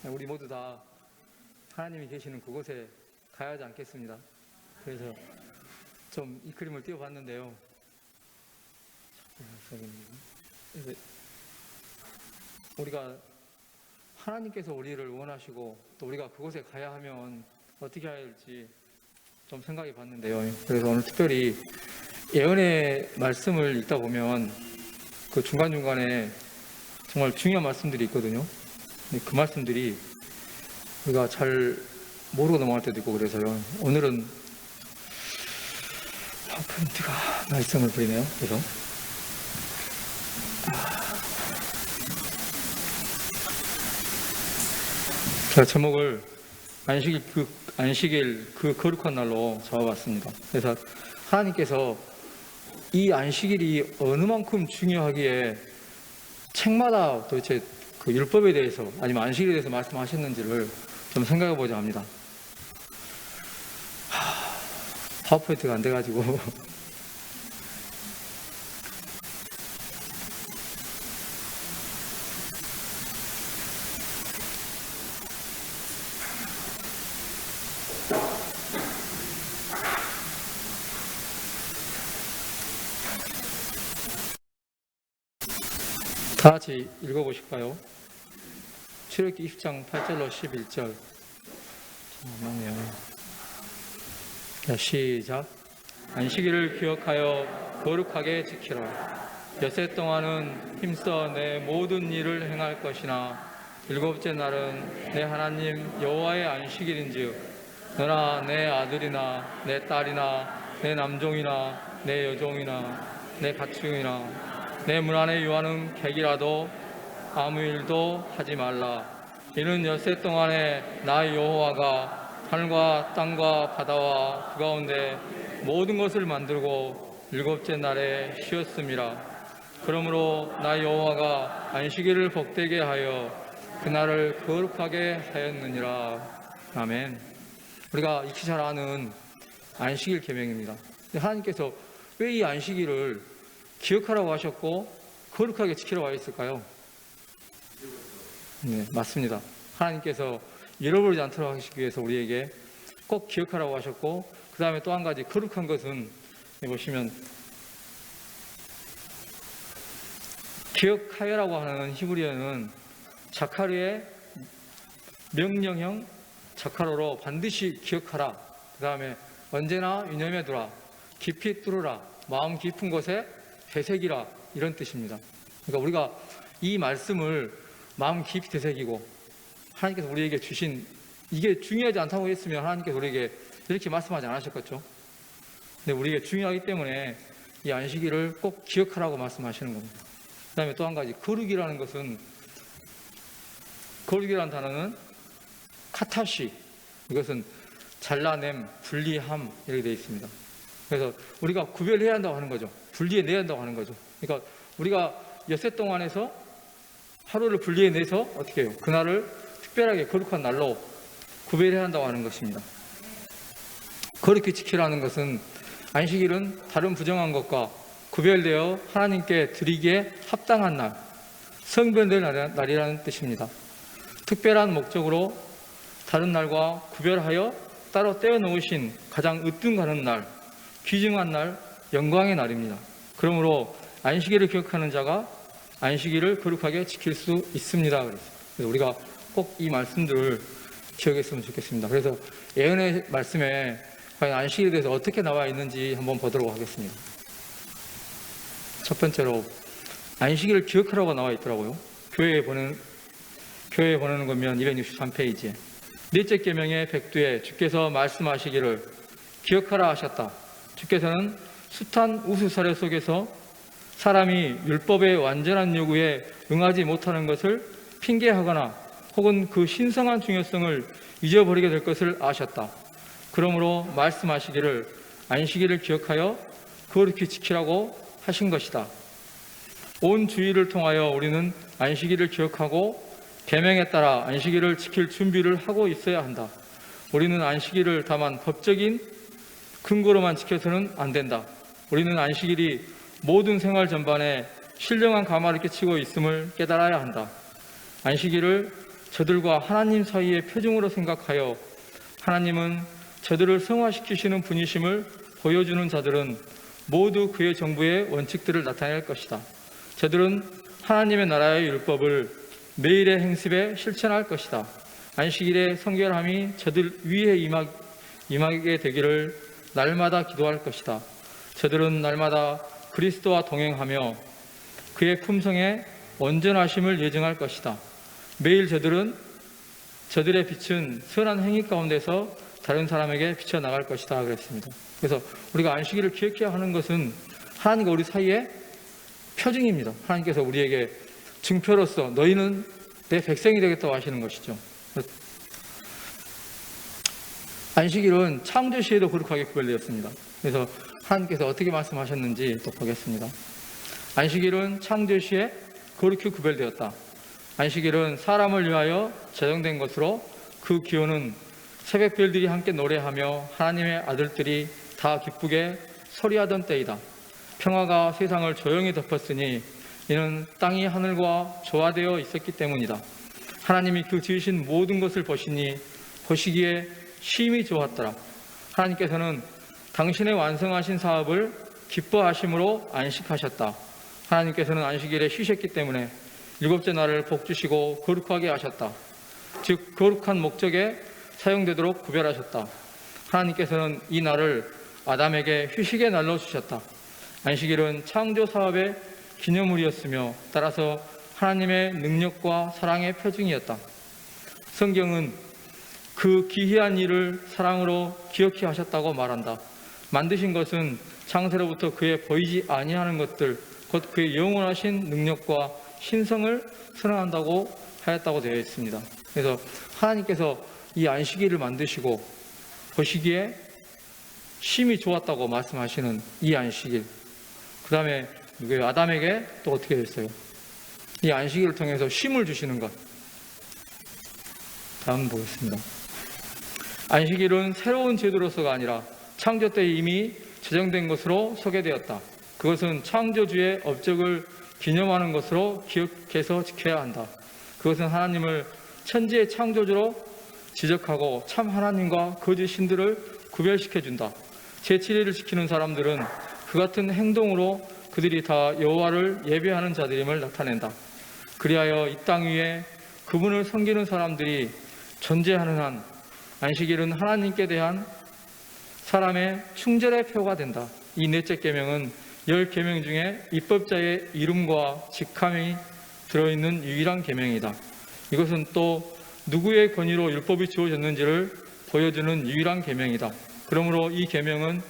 우리 모두 다 하나님이 계시는 그곳에 가야 하지 않겠습니다. 그래서 좀 이 그림을 띄워봤는데요. 우리가 하나님께서 우리를 원하시고 또 우리가 그곳에 가야 하면 어떻게 해야 할지 좀 생각해 봤는데요. 그래서 오늘 특별히 예언의 말씀을 읽다 보면 그 중간중간에 정말 중요한 말씀들이 있거든요. 그 말씀들이 우리가 잘 모르고 넘어갈 때도 있고 그래서요. 오늘은 파워포인트가 말씀을 부리네요. 그래서 제가 제목을 안식일 그 거룩한 날로 잡아봤습니다. 그래서 하나님께서 이 안식일이 어느 만큼 중요하기에 책마다 도대체 그 율법에 대해서 아니면 안식일에 대해서 말씀하셨는지를 좀 생각해 보자 합니다. 파워포인트가 안 돼가지고 다 같이 읽어보실까요? 출애굽기 20장 8절로 11절. 잠깐만요. 시작. 안식일을 기억하여 거룩하게 지키라. 엿새 동안은 힘써 내 모든 일을 행할 것이나 일곱째 날은 내 하나님 여호와의 안식일인즉 너나 내 아들이나 내 딸이나 내 남종이나 내 여종이나 내 가축이나 내 문 안에 유하는 객이라도 아무 일도 하지 말라. 이는 엿새 동안에 나 여호와가 하늘과 땅과 바다와 그 가운데 모든 것을 만들고 일곱째 날에 쉬었음이라. 그러므로 나 여호와가 안식일을 복되게 하여 그날을 거룩하게 하였느니라. 아멘. 우리가 익히 잘 아는 안식일 계명입니다. 하나님께서 왜 이 안식일을 기억하라고 하셨고 거룩하게 지키라고 하셨을까요? 네, 맞습니다. 하나님께서 잃어버리지 않도록 하시기 위해서 우리에게 꼭 기억하라고 하셨고, 그 다음에 또 한 가지 거룩한 것은 보시면 기억하여라고 하는 히브리어는 자카르의 명령형 자카로로 반드시 기억하라. 그 다음에 언제나 유념해 두라. 깊이 뚫으라. 마음 깊은 곳에 되새기라. 이런 뜻입니다. 그러니까 우리가 이 말씀을 마음 깊이 되새기고 하나님께서 우리에게 주신 이게 중요하지 않다고 했으면 하나님께서 우리에게 이렇게 말씀하지 않으셨겠죠. 근데 우리에게 중요하기 때문에 이 안식일을 꼭 기억하라고 말씀하시는 겁니다. 그 다음에 또 한 가지 거룩이라는 것은 거룩이라는 단어는 카타시, 이것은 잘라냄, 분리함 이렇게 되어 있습니다. 그래서 우리가 구별해야 한다고 하는 거죠. 분리해내야 한다고 하는 거죠. 그러니까 우리가 엿새 동안에서 하루를 분리해내서 어떻게 해요? 그날을 특별하게 거룩한 날로 구별해야 한다고 하는 것입니다. 거룩히 지키라는 것은 안식일은 다른 부정한 것과 구별되어 하나님께 드리기에 합당한 날, 성별된 날이라는 뜻입니다. 특별한 목적으로 다른 날과 구별하여 따로 떼어놓으신 가장 으뜸가는 날, 귀중한 날, 영광의 날입니다. 그러므로 안식일을 기억하는 자가 안식일을 거룩하게 지킬 수 있습니다. 그래서 우리가 꼭 이 말씀들을 기억했으면 좋겠습니다. 그래서 예언의 말씀에 과연 안식일에 대해서 어떻게 나와 있는지 한번 보도록 하겠습니다. 첫 번째로 안식일을 기억하라고 나와 있더라고요. 교회에 보내는 거면 263페이지에 넷째 계명의 백두에 주께서 말씀하시기를 기억하라 하셨다. 주께서는 숱한 우수사례 속에서 사람이 율법의 완전한 요구에 응하지 못하는 것을 핑계하거나 혹은 그 신성한 중요성을 잊어버리게 될 것을 아셨다. 그러므로 말씀하시기를 안식일을 기억하여 거룩히 지키라고 하신 것이다. 온 주일을 통하여 우리는 안식일을 기억하고 계명에 따라 안식일을 지킬 준비를 하고 있어야 한다. 우리는 안식일을 다만 법적인 근거로만 지켜서는 안 된다. 우리는 안식일이 모든 생활 전반에 신령한 가마를 끼치고 있음을 깨달아야 한다. 안식일을 저들과 하나님 사이의 표징으로 생각하여 하나님은 저들을 성화시키시는 분이심을 보여주는 자들은 모두 그의 정부의 원칙들을 나타낼 것이다. 저들은 하나님의 나라의 율법을 매일의 행습에 실천할 것이다. 안식일의 성결함이 저들 위에 임하게 되기를 날마다 기도할 것이다. 저들은 날마다 그리스도와 동행하며 그의 품성의 온전하심을 예증할 것이다. 매일 저들의 빛은 선한 행위 가운데서 다른 사람에게 비춰나갈 것이다 그랬습니다. 그래서 우리가 안식일을 기억해야 하는 것은 하나님과 우리 사이의 표징입니다. 하나님께서 우리에게 증표로서 너희는 내 백성이 되겠다고 하시는 것이죠. 안식일은 창조시에도 거룩하게 구별되었습니다. 그래서 하나님께서 어떻게 말씀하셨는지 또 보겠습니다. 안식일은 창조시에 거룩히 구별되었다. 안식일은 사람을 위하여 제정된 것으로 그 기호는 새벽별들이 함께 노래하며 하나님의 아들들이 다 기쁘게 소리하던 때이다. 평화가 세상을 조용히 덮었으니 이는 땅이 하늘과 조화되어 있었기 때문이다. 하나님이 그 지으신 모든 것을 보시기에 심히 좋았더라. 하나님께서는 당신의 완성하신 사업을 기뻐하심으로 안식하셨다. 하나님께서는 안식일에 쉬셨기 때문에 일곱째 날을 복주시고 거룩하게 하셨다. 즉 거룩한 목적에 사용되도록 구별하셨다. 하나님께서는 이 날을 아담에게 휴식의 날로 주셨다. 안식일은 창조 사업의 기념물이었으며 따라서 하나님의 능력과 사랑의 표징이었다. 성경은 그 기이한 일을 사랑으로 기억히 하셨다고 말한다. 만드신 것은 창세로부터 그의 보이지 아니하는 것들, 곧 그의 영원하신 능력과 신성을 선언한다고 하였다고 되어 있습니다. 그래서 하나님께서 이 안식일을 만드시고 보시기에 심히 좋았다고 말씀하시는 이 안식일, 그 다음에 아담에게 또 어떻게 됐어요? 이 안식일을 통해서 쉼을 주시는 것. 다음 보겠습니다. 안식일은 새로운 제도로서가 아니라 창조 때 이미 제정된 것으로 소개되었다. 그것은 창조주의 업적을 기념하는 것으로 기억해서 지켜야 한다. 그것은 하나님을 천지의 창조주로 지적하고 참 하나님과 거짓 신들을 구별시켜준다. 제7일을 지키는 사람들은 그 같은 행동으로 그들이 다 여호와를 예배하는 자들임을 나타낸다. 그리하여 이 땅 위에 그분을 섬기는 사람들이 존재하는 한 안식일은 하나님께 대한 사람의 충절의 표가 된다. 이 넷째 계명은 10계명 중에 입법자의 이름과 직함이 들어있는 유일한 계명이다. 이것은 또 누구의 권위로 율법이 주어졌는지를 보여주는 유일한 계명이다. 그러므로 이 계명은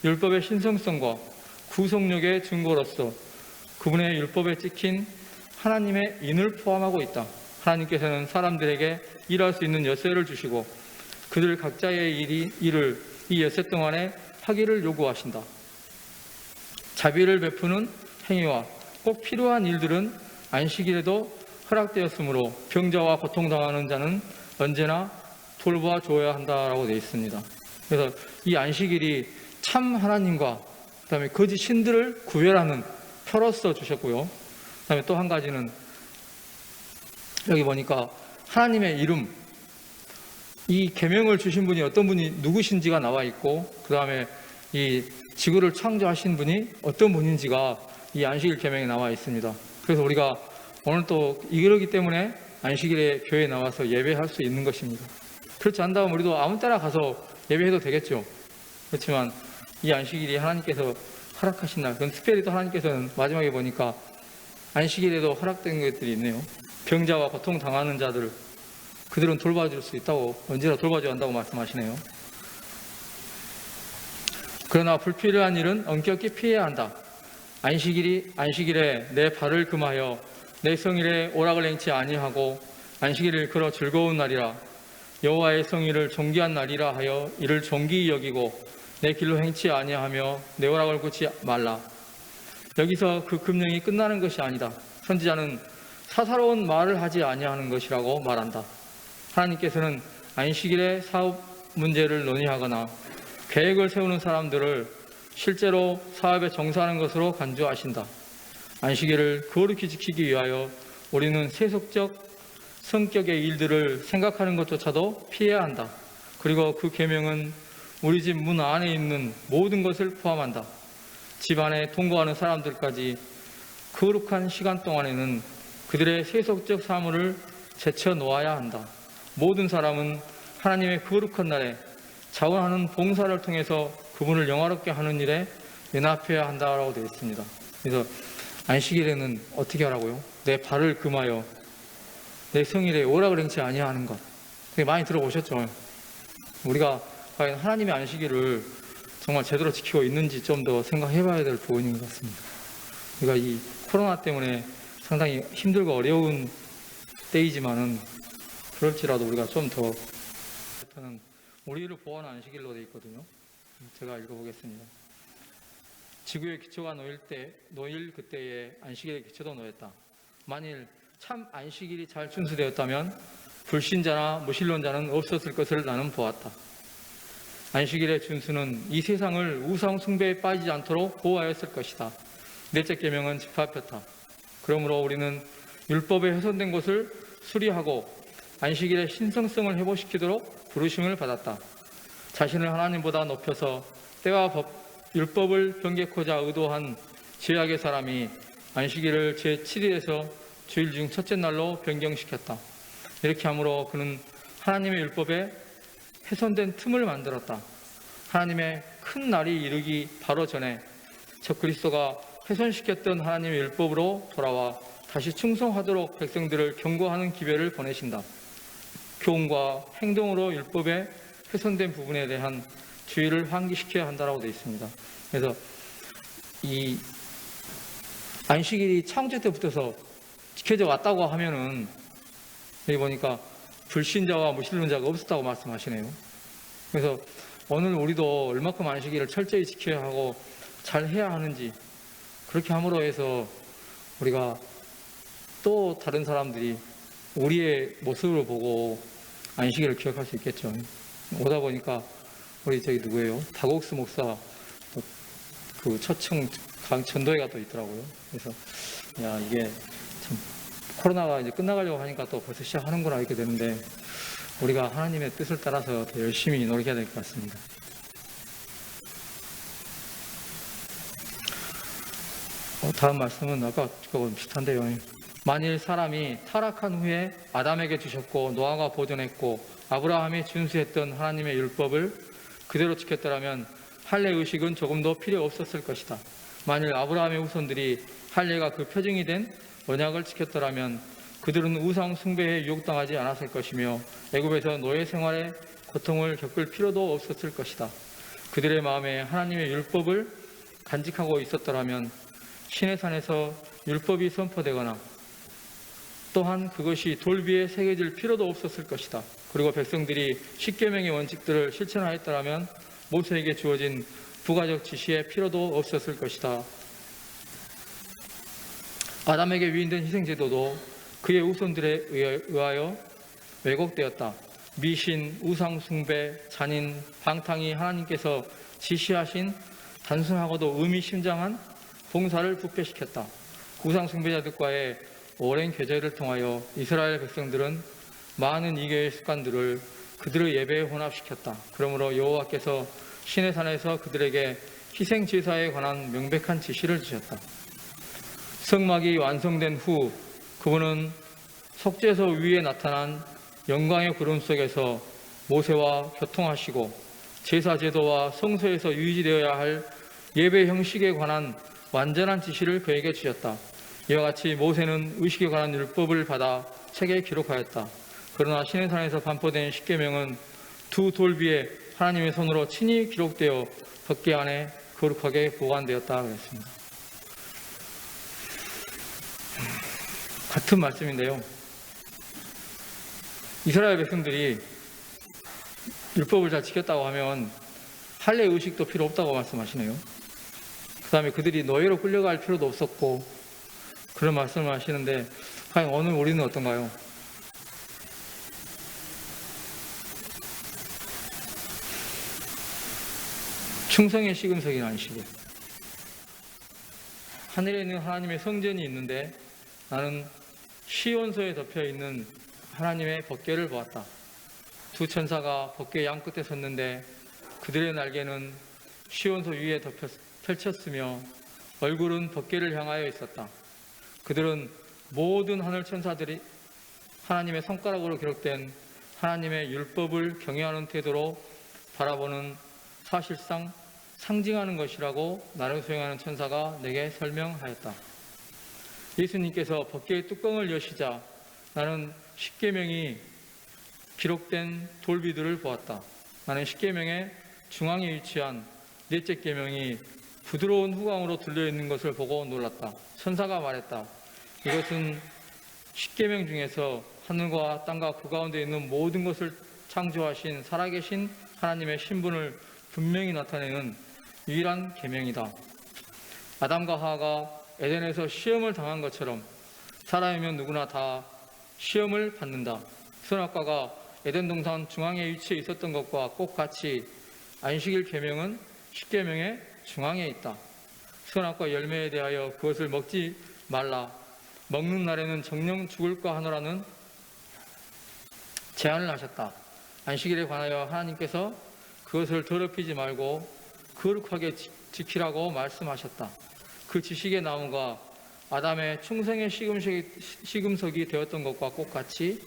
율법의 신성성과 구속력의 증거로서 그분의 율법에 찍힌 하나님의 인을 포함하고 있다. 하나님께서는 사람들에게 일할 수 있는 엿새를 주시고 그들 각자의 일을 이 엿새 동안에 하기를 요구하신다. 자비를 베푸는 행위와 꼭 필요한 일들은 안식일에도 허락되었으므로 병자와 고통당하는 자는 언제나 돌보아 줘야 한다라고 되어 있습니다. 그래서 이 안식일이 참 하나님과 그다음에 거짓 신들을 구별하는 표로서 주셨고요. 그다음에 또 한 가지는 여기 보니까 하나님의 이름, 이 계명을 주신 분이 어떤 분이 누구신지가 나와 있고 그다음에 이 지구를 창조하신 분이 어떤 분인지가 이 안식일 계명에 나와 있습니다. 그래서 우리가 오늘 또 이러기 때문에 안식일에 교회에 나와서 예배할 수 있는 것입니다. 그렇지 않다면 우리도 아무 때나 가서 예배해도 되겠죠. 그렇지만 이 안식일이 하나님께서 허락하신 날, 그건 특별히 또 하나님께서는 마지막에 보니까 안식일에도 허락된 것들이 있네요. 병자와 고통당하는 자들, 그들은 돌봐줄 수 있다고, 언제나 돌봐줘야 한다고 말씀하시네요. 그러나 불필요한 일은 엄격히 피해야 한다. 안식일에 내 발을 금하여 내 성일에 오락을 행치 아니하고 안식일을 걸어 즐거운 날이라 여호와의 성일을 존귀한 날이라 하여 이를 존귀히 여기고 내 길로 행치 아니하며 내 오락을 굳지 말라. 여기서 그 금령이 끝나는 것이 아니다. 선지자는 사사로운 말을 하지 아니하는 것이라고 말한다. 하나님께서는 안식일의 사업 문제를 논의하거나 계획을 세우는 사람들을 실제로 사업에 종사하는 것으로 간주하신다. 안식일을 거룩히 지키기 위하여 우리는 세속적 성격의 일들을 생각하는 것조차도 피해야 한다. 그리고 그 계명은 우리 집 문 안에 있는 모든 것을 포함한다. 집 안에 통과하는 사람들까지 거룩한 시간 동안에는 그들의 세속적 사물을 제쳐 놓아야 한다. 모든 사람은 하나님의 거룩한 날에 자원하는 봉사를 통해서 그분을 영화롭게 하는 일에 연합해야 한다라고 되어 있습니다. 그래서 안식일에는 어떻게 하라고요? 내 발을 금하여 내 성일에 오락을 행치 아니하는 것. 되게 많이 들어보셨죠? 우리가 과연 하나님의 안식일을 정말 제대로 지키고 있는지 좀 더 생각해 봐야 될 부분인 것 같습니다. 우리가 이 코로나 때문에 상당히 힘들고 어려운 때이지만은 그럴지라도 우리가 좀 더 우리를 보호하는 안식일로 되어 있거든요. 제가 읽어보겠습니다. 지구의 기초가 놓일 그때에 안식일의 기초도 놓였다. 만일 참 안식일이 잘 준수되었다면 불신자나 무신론자는 없었을 것을 나는 보았다. 안식일의 준수는 이 세상을 우상 숭배에 빠지지 않도록 보호하였을 것이다. 넷째 계명은 집합했다. 그러므로 우리는 율법에 훼손된 것을 수리하고 안식일의 신성성을 회복시키도록 부르심을 받았다. 자신을 하나님보다 높여서 때와 율법을 변개코자 의도한 죄악의 사람이 안식일을 제7일에서 주일 중 첫째 날로 변경시켰다. 이렇게 함으로 그는 하나님의 율법에 훼손된 틈을 만들었다. 하나님의 큰 날이 이르기 바로 전에 적그리스도가 훼손시켰던 하나님의 율법으로 돌아와 다시 충성하도록 백성들을 경고하는 기회를 보내신다. 교훈과 행동으로 율법에 훼손된 부분에 대한 주의를 환기시켜야 한다고 되어 있습니다. 그래서 이 안식일이 창조 때부터서 지켜져 왔다고 하면은 여기 보니까 불신자와 무신론자가 없었다고 말씀하시네요. 그래서 오늘 우리도 얼마큼 안식일을 철저히 지켜야 하고 잘 해야 하는지, 그렇게 함으로 해서 우리가 또 다른 사람들이 우리의 모습을 보고 안식일을 기억할 수 있겠죠. 오다 보니까 우리 저기 누구예요? 다곡스 목사 그 초청 전도회가 또 있더라고요. 그래서 야, 이게 참 코로나가 이제 끝나가려고 하니까 또 벌써 시작하는구나 이렇게 되는데, 우리가 하나님의 뜻을 따라서 더 열심히 노력해야 될 것 같습니다. 다음 말씀은 아까 그거랑 비슷한데요. 만일 사람이 타락한 후에 아담에게 주셨고 노아가 보존했고 아브라함이 준수했던 하나님의 율법을 그대로 지켰더라면 할례 의식은 조금도 필요 없었을 것이다. 만일 아브라함의 후손들이 할례가 그 표징이 된 언약을 지켰더라면 그들은 우상 숭배에 유혹당하지 않았을 것이며 애굽에서 노예 생활의 고통을 겪을 필요도 없었을 것이다. 그들의 마음에 하나님의 율법을 간직하고 있었더라면 시내산에서 율법이 선포되거나 또한 그것이 돌 위에 새겨질 필요도 없었을 것이다. 그리고 백성들이 십계명의 원칙들을 실천하였더라면 모세에게 주어진 부가적 지시의 필요도 없었을 것이다. 아담에게 위임된 희생제도도 그의 후손들에 의하여 왜곡되었다. 미신, 우상 숭배, 잔인, 방탕이 하나님께서 지시하신 단순하고도 의미심장한 봉사를 부패시켰다. 우상 숭배자들과의 오랜 교제를 통하여 이스라엘 백성들은 많은 이교의 습관들을 그들의 예배에 혼합시켰다. 그러므로 여호와께서 시내산에서 그들에게 희생 제사에 관한 명백한 지시를 주셨다. 성막이 완성된 후 그분은 속죄소 위에 나타난 영광의 구름 속에서 모세와 교통하시고 제사 제도와 성소에서 유지되어야 할 예배 형식에 관한 완전한 지시를 그에게 주셨다. 이와 같이 모세는 의식에 관한 율법을 받아 책에 기록하였다. 그러나 시내산에서 반포된 십계명은 두 돌 위에 하나님의 손으로 친히 기록되어 덮개 안에 거룩하게 보관되었다 그랬습니다. 같은 말씀인데요. 이스라엘 백성들이 율법을 잘 지켰다고 하면 할례 의식도 필요 없다고 말씀하시네요. 그 다음에 그들이 노예로 끌려갈 필요도 없었고 그런 말씀을 하시는데, 과연 오늘 우리는 어떤가요? 충성의 시금석인 안식일. 하늘에 있는 하나님의 성전이 있는데 나는 시온소에 덮여 있는 하나님의 법궤를 보았다. 두 천사가 법궤 양 끝에 섰는데 그들의 날개는 시온소 위에 펼쳤으며 얼굴은 법궤를 향하여 있었다. 그들은 모든 하늘 천사들이 하나님의 손가락으로 기록된 하나님의 율법을 경외하는 태도로 바라보는 사실상 상징하는 것이라고 나를 수행하는 천사가 내게 설명하였다. 예수님께서 법궤의 뚜껑을 여시자 나는 십계명이 기록된 돌비들을 보았다. 나는 십계명의 중앙에 위치한 넷째 계명이 부드러운 후광으로 둘려있는 것을 보고 놀랐다. 천사가 말했다. 이것은 십계명 중에서 하늘과 땅과 그 가운데 있는 모든 것을 창조하신 살아계신 하나님의 신분을 분명히 나타내는 유일한 계명이다. 아담과 하와가 에덴에서 시험을 당한 것처럼 사람이면 누구나 다 시험을 받는다. 선악과가 에덴 동산 중앙에 위치해 있었던 것과 똑같이 안식일 계명은 십계명의 중앙에 있다. 선악과 열매에 대하여 그것을 먹지 말라. 먹는 날에는 정령 죽을까 하노라는 제안을 하셨다. 안식일에 관하여 하나님께서 그것을 더럽히지 말고 거룩하게 지키라고 말씀하셨다. 그 지식의 나무가 아담의 충성의 시금석이 되었던 것과 똑같이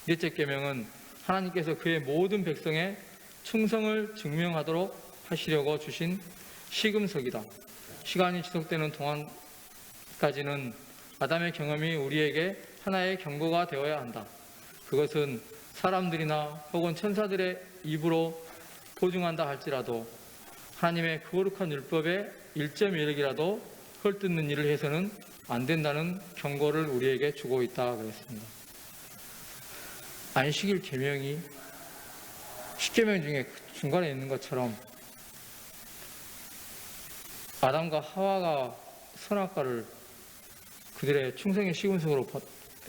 넷째 계명은 하나님께서 그의 모든 백성의 충성을 증명하도록 하시려고 주신 시금석이다. 시간이 지속되는 동안까지는 아담의 경험이 우리에게 하나의 경고가 되어야 한다. 그것은 사람들이나 혹은 천사들의 입으로 보증한다 할지라도 하나님의 거룩한 율법의 1.1억이라도 헐뜯는 일을 해서는 안 된다는 경고를 우리에게 주고 있다 그랬습니다. 안식일 계명이 십계명 중에 중간에 있는 것처럼 아담과 하와가 선악과를 그들의 충성의 시금석으로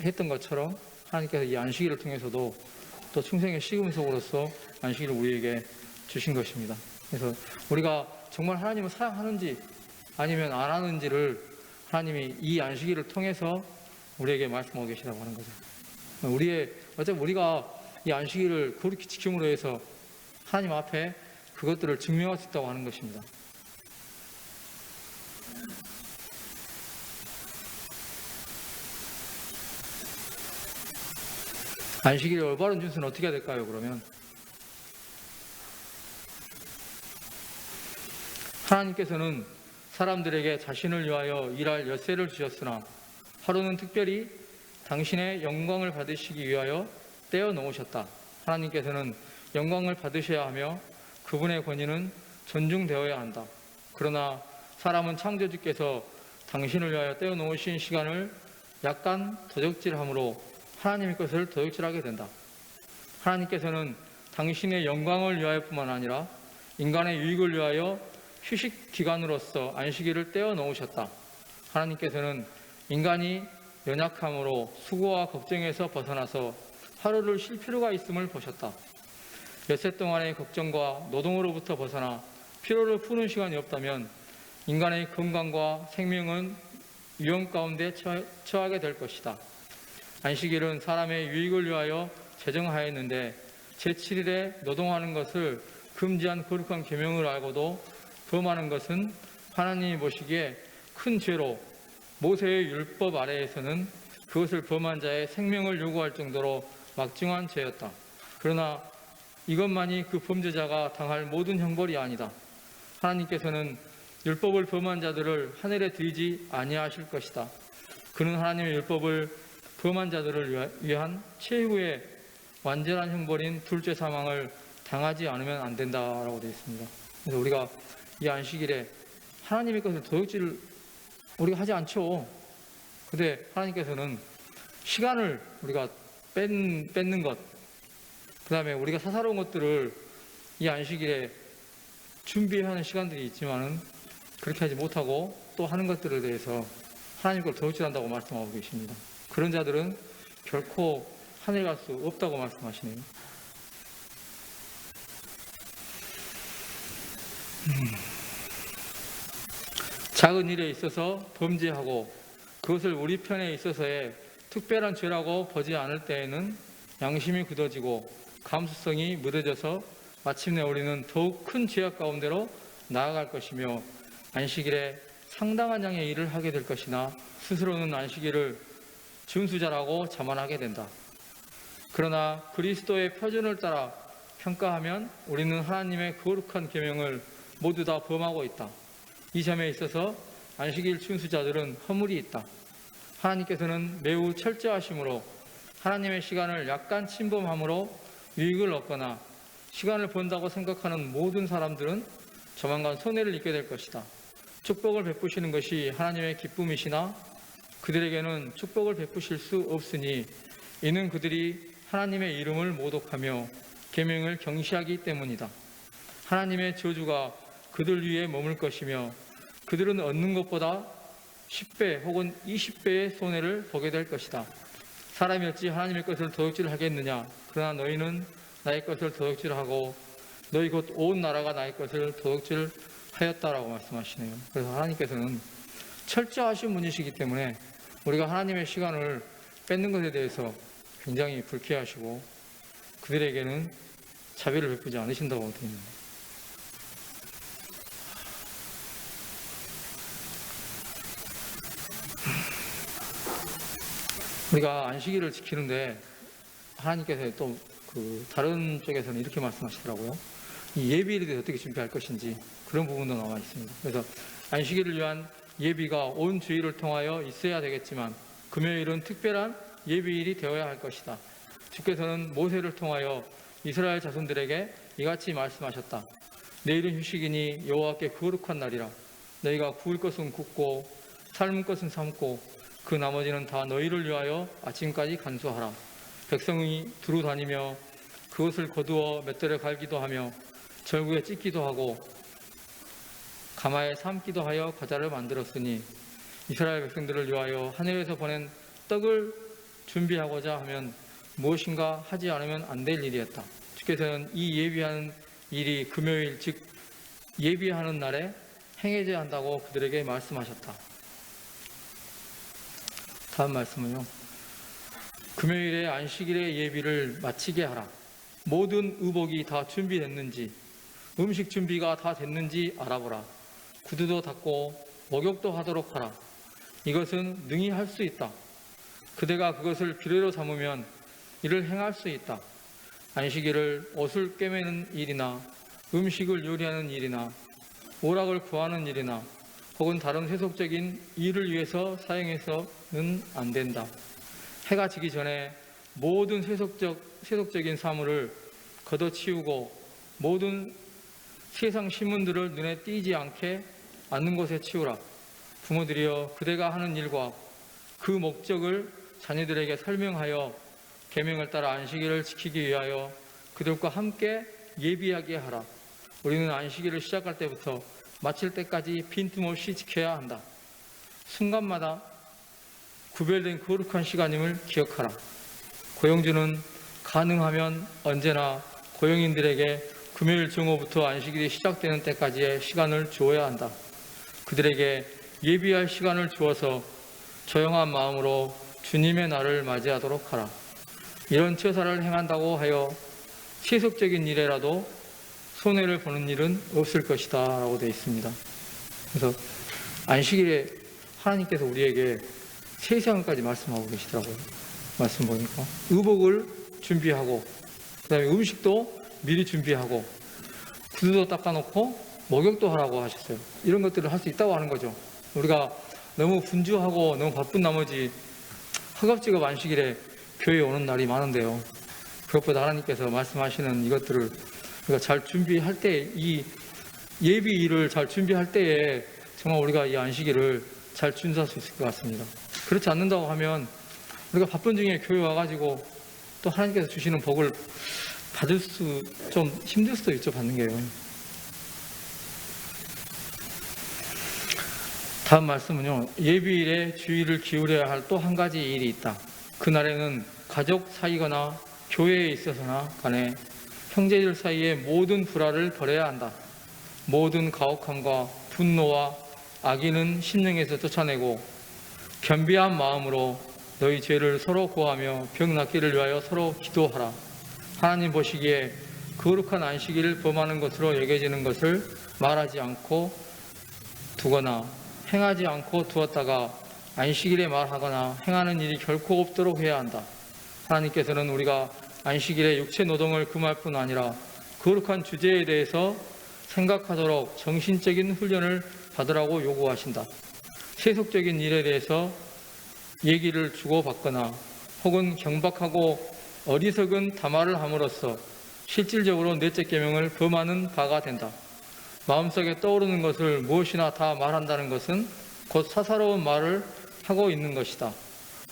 했던 것처럼 하나님께서 이 안식일을 통해서도 또 충성의 시금석으로서 안식일을 우리에게 주신 것입니다. 그래서 우리가 정말 하나님을 사랑하는지 아니면 안 하는지를 하나님이 이 안식일을 통해서 우리에게 말씀하고 계시다고 하는 거죠. 어차피 우리가 이 안식일을 그렇게 지킴으로 해서 하나님 앞에 그것들을 증명할 수 있다고 하는 것입니다. 안식일의 올바른 준수는 어떻게 해야 될까요? 그러면 하나님께서는 사람들에게 자신을 위하여 일할 엿새를 주셨으나 하루는 특별히 당신의 영광을 받으시기 위하여 떼어 놓으셨다. 하나님께서는 영광을 받으셔야 하며 그분의 권위는 존중되어야 한다. 그러나 사람은 창조주께서 당신을 위하여 떼어 놓으신 시간을 약간 도적질함으로 하나님의 것을 도둑질하게 된다. 하나님께서는 당신의 영광을 위하여 뿐만 아니라 인간의 유익을 위하여 휴식 기간으로서 안식일을 떼어 놓으셨다. 하나님께서는 인간이 연약함으로 수고와 걱정에서 벗어나서 하루를 쉴 필요가 있음을 보셨다. 엿새 동안의 걱정과 노동으로부터 벗어나 피로를 푸는 시간이 없다면 인간의 건강과 생명은 위험 가운데 처하게 될 것이다. 안식일은 사람의 유익을 위하여 제정하였는데 제7일에 노동하는 것을 금지한 거룩한 계명을 알고도 범하는 것은 하나님이 보시기에 큰 죄로 모세의 율법 아래에서는 그것을 범한 자의 생명을 요구할 정도로 막중한 죄였다. 그러나 이것만이 그 범죄자가 당할 모든 형벌이 아니다. 하나님께서는 율법을 범한 자들을 하늘에 들이지 아니하실 것이다. 그는 하나님의 율법을 범한 자들을 위한 최후의 완전한 형벌인 둘째 사망을 당하지 않으면 안 된다라고 되어 있습니다. 그래서 우리가 이 안식일에 하나님의 것을 도둑질을 우리가 하지 않죠. 근데 하나님께서는 시간을 우리가 뺏는 것, 그 다음에 우리가 사사로운 것들을 이 안식일에 준비하는 시간들이 있지만은 그렇게 하지 못하고 또 하는 것들에 대해서 하나님 걸 도둑질한다고 말씀하고 계십니다. 그런 자들은 결코 하늘 갈 수 없다고 말씀하시네요. 작은 일에 있어서 범죄하고 그것을 우리 편에 있어서의 특별한 죄라고 보지 않을 때에는 양심이 굳어지고 감수성이 무뎌져서 마침내 우리는 더욱 큰 죄악 가운데로 나아갈 것이며 안식일에 상당한 양의 일을 하게 될 것이나 스스로는 안식일을 준수자라고 자만하게 된다. 그러나 그리스도의 표준을 따라 평가하면 우리는 하나님의 거룩한 계명을 모두 다 범하고 있다. 이 점에 있어서 안식일 준수자들은 허물이 있다. 하나님께서는 매우 철저하심으로 하나님의 시간을 약간 침범함으로 유익을 얻거나 시간을 번다고 생각하는 모든 사람들은 조만간 손해를 입게 될 것이다. 축복을 베푸시는 것이 하나님의 기쁨이시나 그들에게는 축복을 베푸실 수 없으니 이는 그들이 하나님의 이름을 모독하며 계명을 경시하기 때문이다. 하나님의 저주가 그들 위에 머물 것이며 그들은 얻는 것보다 10배 혹은 20배의 손해를 보게 될 것이다. 사람이 어찌 하나님의 것을 도둑질하겠느냐? 그러나 너희는 나의 것을 도둑질하고 너희 곧 온 나라가 나의 것을 도둑질하였다라고 말씀하시네요. 그래서 하나님께서는 철저하신 분이시기 때문에 우리가 하나님의 시간을 뺏는 것에 대해서 굉장히 불쾌하시고 그들에게는 자비를 베푸지 않으신다고 되어 있습니다. 우리가 안식일을 지키는데 하나님께서 또 다른 쪽에서는 이렇게 말씀하시더라고요. 이 예비일에 대해서 어떻게 준비할 것인지 그런 부분도 나와 있습니다. 그래서 안식일을 위한 예비가 온 주일을 통하여 있어야 되겠지만 금요일은 특별한 예비일이 되어야 할 것이다. 주께서는 모세를 통하여 이스라엘 자손들에게 이같이 말씀하셨다. 내일은 휴식이니 여호와께 거룩한 날이라. 너희가 구울 것은 굽고 삶을 것은 삶고 그 나머지는 다 너희를 위하여 아침까지 간수하라. 백성이 두루 다니며 그것을 거두어 맷돌에 갈기도 하며 절구에 찢기도 하고 가마에 삶기도 하여 과자를 만들었으니 이스라엘 백성들을 위하여 하늘에서 보낸 떡을 준비하고자 하면 무엇인가 하지 않으면 안 될 일이었다. 주께서는 이 예비하는 일이 금요일 즉 예비하는 날에 행해져야 한다고 그들에게 말씀하셨다. 다음 말씀은요. 금요일에 안식일의 예비를 마치게 하라. 모든 의복이 다 준비됐는지 음식 준비가 다 됐는지 알아보라. 구두도 닦고 목욕도 하도록 하라. 이것은 능히 할 수 있다. 그대가 그것을 규례로 삼으면 이를 행할 수 있다. 안식일을 옷을 꿰매는 일이나 음식을 요리하는 일이나 오락을 구하는 일이나 혹은 다른 세속적인 일을 위해서 사용해서는 안 된다. 해가 지기 전에 모든 세속적인 사물을 걷어치우고 모든 세상 신문들을 눈에 띄지 않는 곳에 치우라. 부모들이여 그대가 하는 일과 그 목적을 자녀들에게 설명하여 계명을 따라 안식일을 지키기 위하여 그들과 함께 예비하게 하라. 우리는 안식일을 시작할 때부터 마칠 때까지 빈틈없이 지켜야 한다. 순간마다 구별된 거룩한 시간임을 기억하라. 고용주는 가능하면 언제나 고용인들에게 금요일 정오부터 안식일이 시작되는 때까지의 시간을 주어야 한다. 그들에게 예비할 시간을 주어서 조용한 마음으로 주님의 날을 맞이하도록 하라. 이런 처사를 행한다고 하여 세속적인 일에라도 손해를 보는 일은 없을 것이다 라고 되어 있습니다. 그래서 안식일에 하나님께서 우리에게 세상까지 말씀하고 계시더라고요. 말씀 보니까 의복을 준비하고 그 다음에 음식도 미리 준비하고 구두도 닦아놓고 목욕도 하라고 하셨어요. 이런 것들을 할 수 있다고 하는 거죠. 우리가 너무 분주하고 너무 바쁜 나머지 허겁지겁 안식일에 교회에 오는 날이 많은데요. 그것보다 하나님께서 말씀하시는 이것들을 우리가 잘 준비할 때, 이 예비 일을 잘 준비할 때에 정말 우리가 이 안식일을 잘 준수할 수 있을 것 같습니다. 그렇지 않는다고 하면 우리가 바쁜 중에 교회 와가지고 또 하나님께서 주시는 복을 받을 수 좀 힘들 수도 있죠. 받는 게요. 다음 말씀은요. 예비일에 주의를 기울여야 할 또 한 가지 일이 있다. 그날에는 가족 사이거나 교회에 있어서나 간에 형제들 사이의 모든 불화를 버려야 한다. 모든 가혹함과 분노와 악의는 심령에서 쫓아내고 겸비한 마음으로 너희 죄를 서로 고하며 병 낫기를 위하여 서로 기도하라. 하나님 보시기에 거룩한 안식일을 범하는 것으로 여겨지는 것을 말하지 않고 두거나 행하지 않고 두었다가 안식일에 말하거나 행하는 일이 결코 없도록 해야 한다. 하나님께서는 우리가 안식일에 육체 노동을 금할 뿐 아니라 거룩한 주제에 대해서 생각하도록 정신적인 훈련을 받으라고 요구하신다. 세속적인 일에 대해서 얘기를 주고받거나 혹은 경박하고 어리석은 담화를 함으로써 실질적으로 넷째 계명을 범하는 바가 된다. 마음속에 떠오르는 것을 무엇이나 다 말한다는 것은 곧 사사로운 말을 하고 있는 것이다.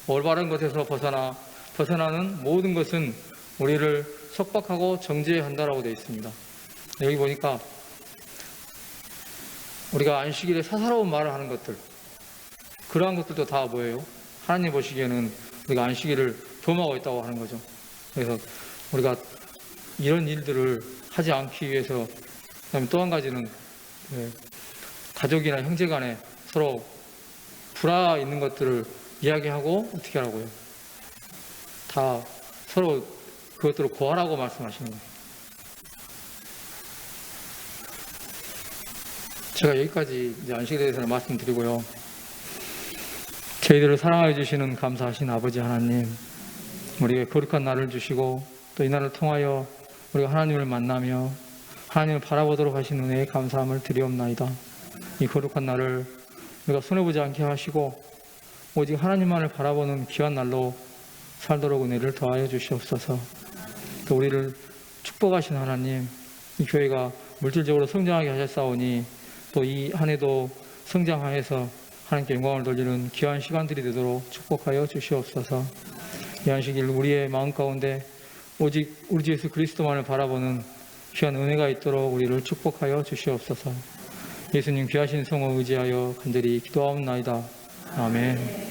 올바른 것에서 벗어나는 모든 것은 우리를 속박하고 정죄한다라고 되어 있습니다. 여기 보니까 우리가 안식일에 사사로운 말을 하는 것들, 그러한 것들도 다 뭐예요? 하나님 보시기에는 우리가 안식일을 범하고 있다고 하는 거죠. 그래서 우리가 이런 일들을 하지 않기 위해서, 그다음에 또 한 가지는 가족이나 형제 간에 서로 불화 있는 것들을 이야기하고 어떻게 하라고요? 다 서로 그것들을 고하라고 말씀하시는 거예요. 제가 여기까지 이제 안식에 대해서는 말씀드리고요. 저희들을 사랑하여 주시는 감사하신 아버지 하나님, 우리에게 거룩한 날을 주시고 또 이 날을 통하여 우리가 하나님을 만나며 하나님을 바라보도록 하신 은혜에 감사함을 드리옵나이다. 이 거룩한 날을 우리가 손해보지 않게 하시고 오직 하나님만을 바라보는 귀한 날로 살도록 은혜를 더하여 주시옵소서. 또 우리를 축복하신 하나님, 이 교회가 물질적으로 성장하게 하셨사오니 또 이 한 해도 성장하여서 하나님께 영광을 돌리는 귀한 시간들이 되도록 축복하여 주시옵소서. 이 안식일 우리의 마음 가운데 오직 우리 주 예수 그리스도만을 바라보는 귀한 은혜가 있도록 우리를 축복하여 주시옵소서. 예수님 귀하신 성을 의지하여 간절히 기도하옵나이다. 아멘.